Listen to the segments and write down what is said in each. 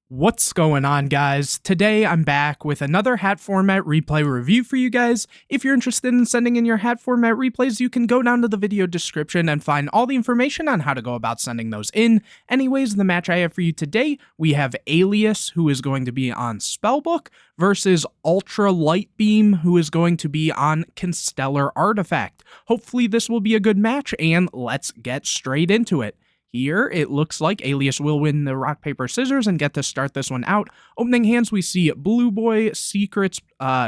What's going on, guys? Today I'm back with another H.A.T format replay review for you guys. If you're interested in sending in your H.A.T format replays, you can go down to the video description and find all the information on how to go about sending those in. Anyways, the match I have for you today, we have Alias, who is going to be on Spellbook, versus Ultra Light Beam, who is going to be on Constellar Artifact. Hopefully this will be a good match, and let's get straight into it. Here, it looks like Alias will win the rock, paper, scissors and get to start this one out. Opening hands, we see Blue Boy, Secrets,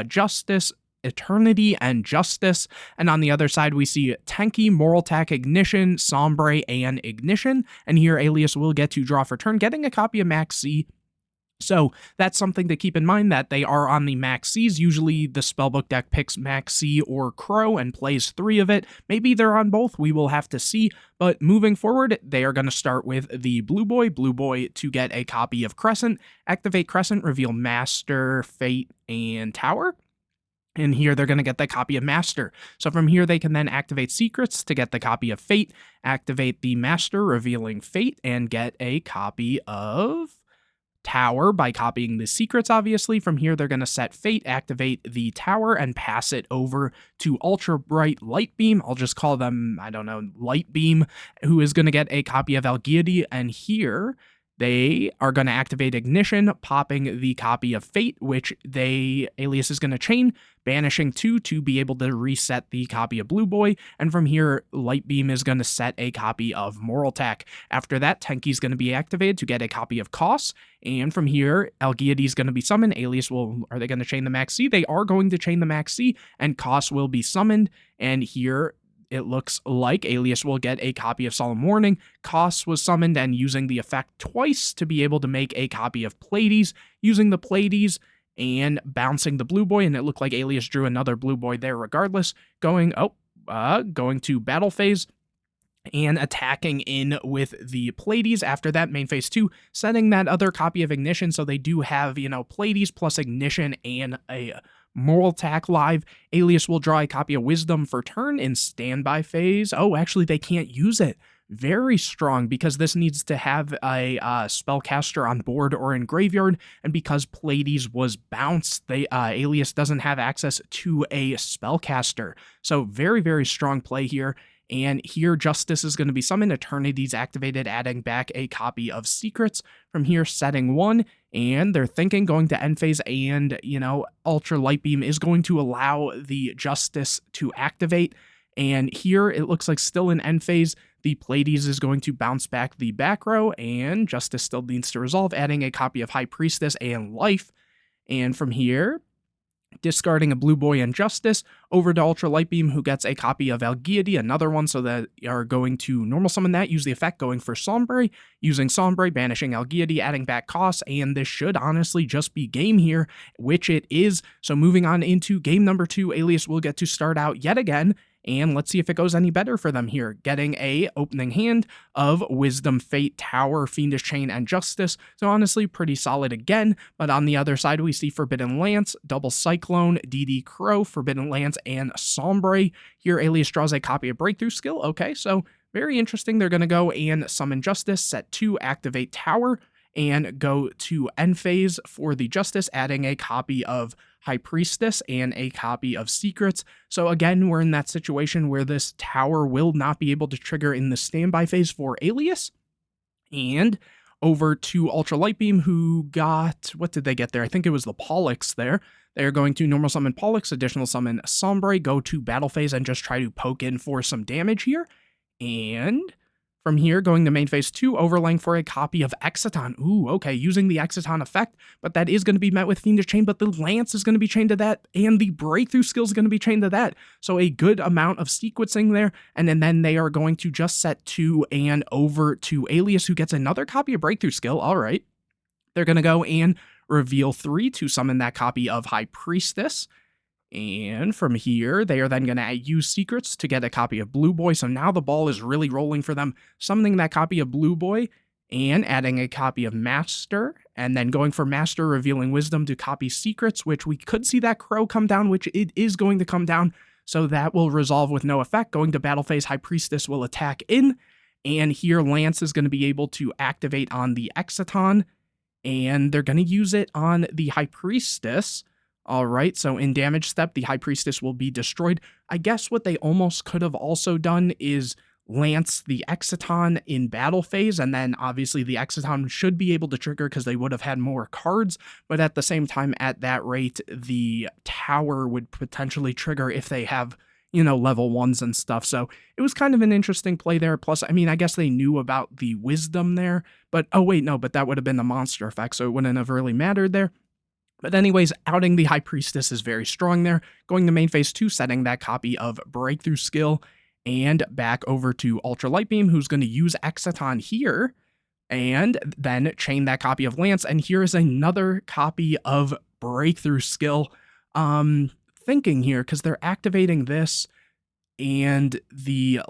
Justice, Eternity, and Justice. And on the other side, we see Tenki, Moral Attack, Ignition, Sombre, and Ignition. And here, Alias will get to draw for turn, getting a copy of Max C. So that's something to keep in mind, that they are on the Max Cs. Usually the Spellbook deck picks Max C or Crow and plays 3 of it. Maybe they're on both, we will have to see. But moving forward, they are going to start with the Blue Boy to get a copy of Crescent. Activate Crescent, reveal Master, Fate, and Tower. And here they're going to get the copy of Master. So from here they can then activate Secrets to get the copy of Fate, activate the Master, revealing Fate, and get a copy of Tower by copying the Secrets, obviously. From here, they're going to set Fate, activate the Tower, and pass it over to Ultra Bright Light Beam. I'll just call them, I don't know, Light Beam, who is going to get a copy of H.A.T. And here, they are going to activate Ignition, popping the copy of Fate, which Alias is going to chain, banishing 2 to be able to reset the copy of Blue Boy. And from here, Light Beam is going to set a copy of Moral Attack. After that, Tenki is going to be activated to get a copy of Koss. And from here, H.A.T is going to be summoned. Alias are they going to chain the Max C? They are going to chain the Max C, and Koss will be summoned. And here, it looks like Alias will get a copy of Solemn Warning. Koss was summoned, and using the effect twice to be able to make a copy of Pleiades, using the Pleiades and bouncing the Blue Boy, and it looked like Alias drew another Blue Boy there regardless, going to battle phase and attacking in with the Pleiades. After that, main phase 2, setting that other copy of Ignition, so they do have, Pleiades plus Ignition and a Moral Attack live. Alias will draw a copy of Wisdom for turn in standby phase. Oh, actually, they can't use it. Very strong, because this needs to have a spellcaster on board or in graveyard, and because Pleiades was bounced, Alias doesn't have access to a spellcaster. So very, very strong play here. And here, Justice is going to be summoned, Eternity's activated, adding back a copy of Secrets. From here, setting 1, and they're thinking going to end phase, and, Ultra Light Beam is going to allow the Justice to activate. And here, it looks like still in end phase, the Pleiades is going to bounce back the back row, and Justice still needs to resolve, adding a copy of High Priestess and Life. And from here, discarding a Blue Boy and Justice, over to Ultra Light Beam, who gets a copy of H.A.T, another one, so that are going to normal summon that, use the effect, going for Sombre, using Sombre, banishing H.A.T, adding back Koss, and this should honestly just be game here, which it is. So moving on into game number 2, Alias will get to start out yet again, and let's see if it goes any better for them here. Getting a opening hand of Wisdom, Fate, Tower, Fiendish Chain, and Justice. So honestly, pretty solid again. But on the other side, we see Forbidden Lance, Double Cyclone, DD Crow, Forbidden Lance, and Sombre. Here, Alias draws a copy of Breakthrough Skill. Okay, so very interesting. They're going to go and summon Justice, set 2, activate Tower, and go to end phase for the Justice, adding a copy of High Priestess and a copy of Secrets. So again, we're in that situation where this Tower will not be able to trigger in the standby phase for Alias. And over to Ultra Light Beam, who got, what did they get there? I think it was the Pollux there. They're going to normal summon Pollux, additional summon Sombre, go to battle phase, and just try to poke in for some damage here. And from here, going to main phase 2, overlaying for a copy of H.A.T. Ooh, okay, using the H.A.T effect, but that is going to be met with Fiendish Chain, but the Lance is going to be chained to that, and the Breakthrough Skill is going to be chained to that. So a good amount of sequencing there, and then they are going to just set 2 and over to Alias, who gets another copy of Breakthrough Skill. All right. They're going to go and reveal 3 to summon that copy of High Priestess. And from here, they are then going to use Secrets to get a copy of Blue Boy. So now the ball is really rolling for them, summoning that copy of Blue Boy and adding a copy of Master, and then going for Master, revealing Wisdom to copy Secrets, which we could see that Crow come down, which it is going to come down. So that will resolve with no effect. Going to battle phase, High Priestess will attack in. And here, Lance is going to be able to activate on the H.A.T, and they're going to use it on the High Priestess. All right, so in damage step, the High Priestess will be destroyed. I guess what they almost could have also done is lance the Exciton in battle phase, and then obviously the Exciton should be able to trigger because they would have had more cards, but at the same time, at that rate, the tower would potentially trigger if they have, you know, level 1s and stuff. So it was kind of an interesting play there. Plus, I mean, I guess they knew about the wisdom there, but oh wait, no, but that would have been the monster effect, so it wouldn't have really mattered there. But anyways, outing the High Priestess is very strong there. Going to main phase 2, setting that copy of Breakthrough skill, and back over to Ultra Light Beam, who's going to use Exciton here, and then chain that copy of Lance, and here is another copy of Breakthrough skill. Thinking here, because they're activating this, and the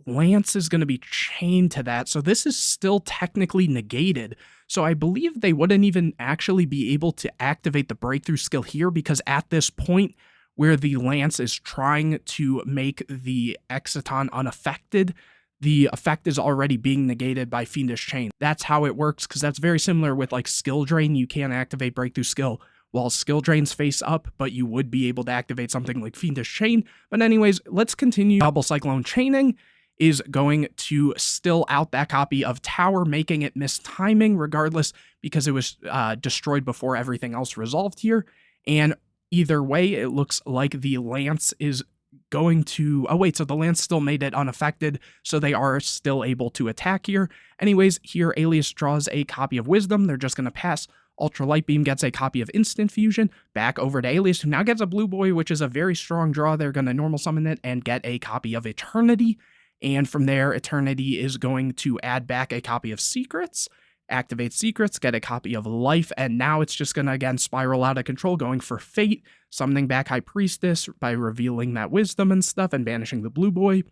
Lance is going to be chained to that, so this is still technically negated. So I believe they wouldn't even actually be able to activate the Breakthrough skill here, because at this point where the Lance is trying to make the Exciton unaffected, the effect is already being negated by Fiendish Chain. That's how it works, because that's very similar with like Skill Drain. You can't activate Breakthrough skill while Skill Drain's face up, but you would be able to activate something like Fiendish Chain. But anyways, let's continue. Double Cyclone Chaining is going to still out that copy of Tower, making it miss timing regardless, because it was destroyed before everything else resolved here. And either way, it looks like the Lance is going to... Oh wait, so the Lance still made it unaffected, so they are still able to attack here. Anyways, here Alias draws a copy of Wisdom. They're just going to pass. Ultra Light Beam gets a copy of Instant Fusion. Back over to Alias, who now gets a Blue Boy, which is a very strong draw. They're going to normal summon it and get a copy of Eternity. And from there, Eternity is going to add back a copy of Secrets, activate Secrets, get a copy of Life, and now it's just going to, again, spiral out of control, going for Fate, summoning back High Priestess by revealing that Wisdom and stuff, and banishing the Blue Boy,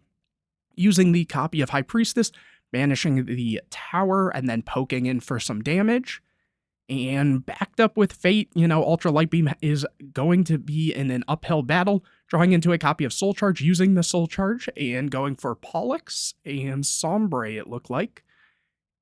using the copy of High Priestess, banishing the Tower, and then poking in for some damage. And backed up with Fate, you know, Ultra Light Beam is going to be in an uphill battle, drawing into a copy of Soul Charge, using the Soul Charge, and going for Pollux and Sombre, it looked like.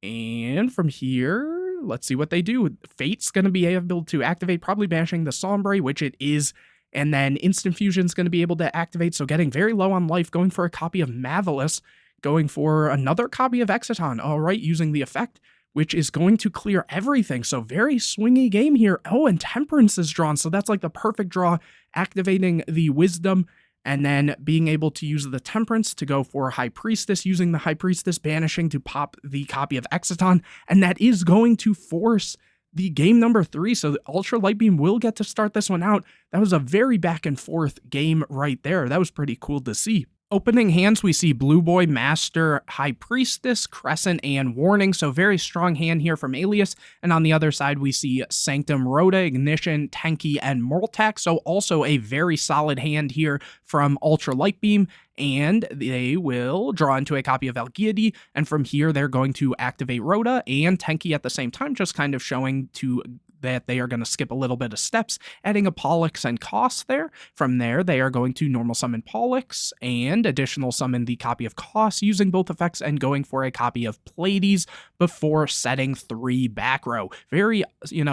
And from here, let's see what they do. Fate's going to be able to activate, probably banishing the Sombre, which it is, and then Instant Fusion's going to be able to activate, so getting very low on life, going for a copy of Marvelous, going for another copy of Exciton, all right, using the effect, which is going to clear everything. So very swingy game here. Oh, and Temperance is drawn, so that's like the perfect draw, activating the Wisdom, and then being able to use the Temperance to go for High Priestess, using the High Priestess, banishing to pop the copy of Exciton, and that is going to force the game number 3, so the Ultra Light Beam will get to start this one out. That was a very back and forth game right there. That was pretty cool to see. Opening hands, we see Blue Boy, Master, High Priestess, Crescent, and Warning. So very strong hand here from Alias. And on the other side, we see Sanctum, Rhoda, Ignition, Tenki, and Mortac. So also a very solid hand here from Ultra Light Beam. And they will draw into a copy of Algiady. And from here, they're going to activate Rhoda and Tenki at the same time, just kind of showing to that they are going to skip a little bit of steps, adding a Pollux and Cost there. From there, they are going to normal summon Pollux and additional summon the copy of Cost, using both effects and going for a copy of Pleiades before setting 3 back row. Very,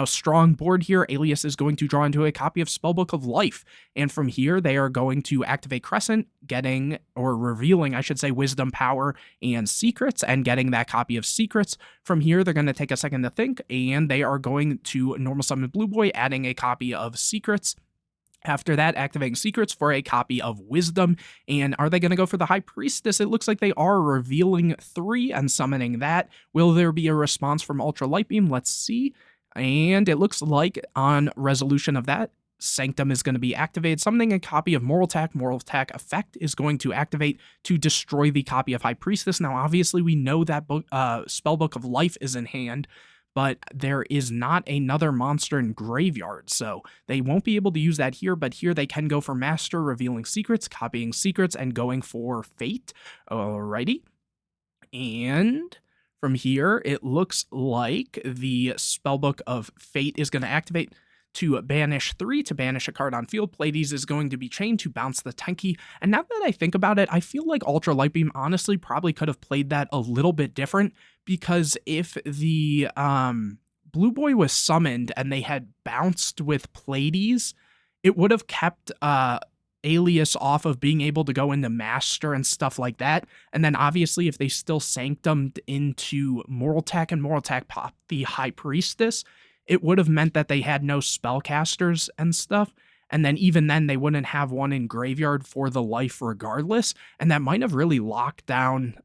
strong board here. Alias is going to draw into a copy of Spellbook of Life. And from here, they are going to activate Crescent, revealing, I should say, Wisdom, Power, and Secrets, and getting that copy of Secrets. From here, they're going to take a second to think, and they are going to normal summon Blue Boy, adding a copy of Secrets. After that, activating Secrets for a copy of Wisdom. And are they going to go for the High Priestess? It looks like they are, revealing 3 and summoning that. Will there be a response from Ultra Light Beam? Let's see. And it looks like on resolution of that, Sanctum is going to be activated, summoning a copy of Mortac. Mortac effect is going to activate to destroy the copy of High Priestess. Now, obviously, we know that Spellbook of Life is in hand, but there is not another monster in Graveyard, so they won't be able to use that here, but here they can go for Master, revealing Secrets, copying Secrets, and going for Fate. Alrighty. And from here, it looks like the Spellbook of Fate is going to activate to banish 3, to banish a card on field. Pleiades is going to be chained to bounce the Tenki. And now that I think about it, I feel like Ultra Light Beam honestly probably could have played that a little bit different, because if the Blue Boy was summoned and they had bounced with Pleiades, it would have kept Alias off of being able to go into Master and stuff like that. And then obviously if they still sanctumed into Mortal and Mortal popped the High Priestess, it would have meant that they had no spellcasters and stuff. And then even then they wouldn't have one in Graveyard for the life regardless. And that might have really locked down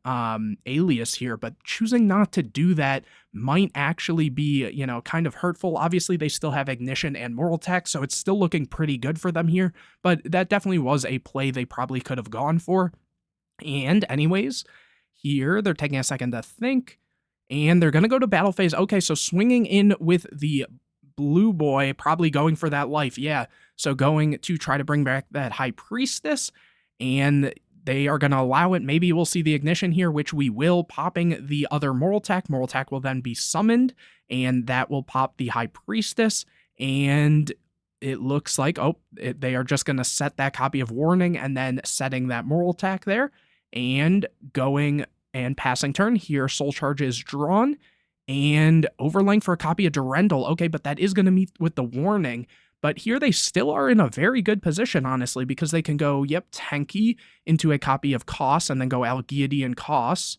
Alias here, but choosing not to do that might actually be, you know, kind of hurtful. Obviously they still have Ignition and Mortal Tech, so it's still looking pretty good for them here, but that definitely was a play they probably could have gone for. And anyways, here they're taking a second to think, and they're going to go to battle phase. Okay, so swinging in with the Blue Boy, probably going for that life, yeah. So going to try to bring back that High Priestess, and they are going to allow it. Maybe we'll see the Ignition here, which we will, popping the other Mortal Tech. Mortal Tech will then be summoned, and that will pop the High Priestess, and it looks like, they are just going to set that copy of Warning, and then setting that Mortal Tech there, and going and passing turn. Here, Soul Charge is drawn, and overlaying for a copy of Durendal. Okay, but that is going to meet with the Warning. But here they still are in a very good position, honestly, because they can go, yep, Tenki into a copy of Koss, and then go Algiady and Koss,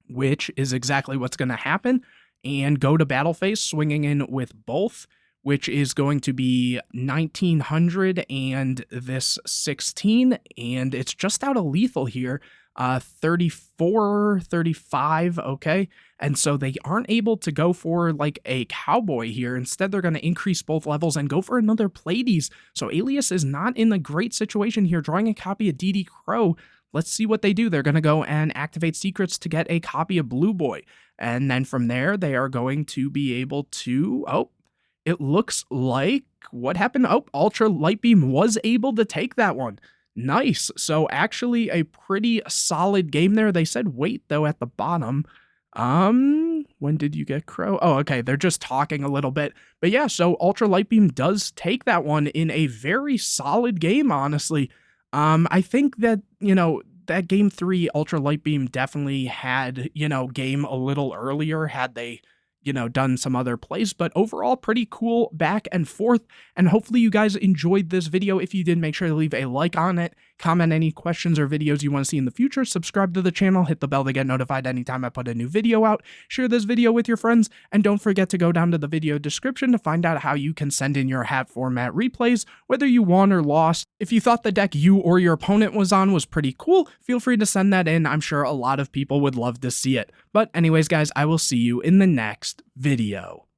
which is exactly what's going to happen, and go to battle phase, swinging in with both, which is going to be 1900 and this 16, and it's just out of lethal here. 34, 35, okay? And so they aren't able to go for like a Cowboy here. Instead, they're going to increase both levels and go for another Pleiades. So Alias is not in a great situation here, drawing a copy of DD Crow. Let's see what they do. They're going to go and activate Secrets to get a copy of Blue Boy. And then from there, they are going to be able to, it looks like, what happened? Ultra Light Beam was able to take that one. Nice. So actually a pretty solid game there. They said wait though at the bottom. When did you get Crow? Oh, okay. They're just talking a little bit. But yeah, so Ultra Light Beam does take that one in a very solid game, honestly. I think that, you know, that game 3 Ultra Light Beam definitely had, you know, game a little earlier had they, you know, done some other plays, but overall pretty cool back and forth. And hopefully you guys enjoyed this video. If you did, make sure to leave a like on it, comment any questions or videos you want to see in the future, subscribe to the channel, hit the bell to get notified anytime I put a new video out, share this video with your friends, and don't forget to go down to the video description to find out how you can send in your hat format replays, whether you won or lost. If you thought the deck you or your opponent was on was pretty cool, feel free to send that in. I'm sure a lot of people would love to see it. But anyways, guys, I will see you in the next video.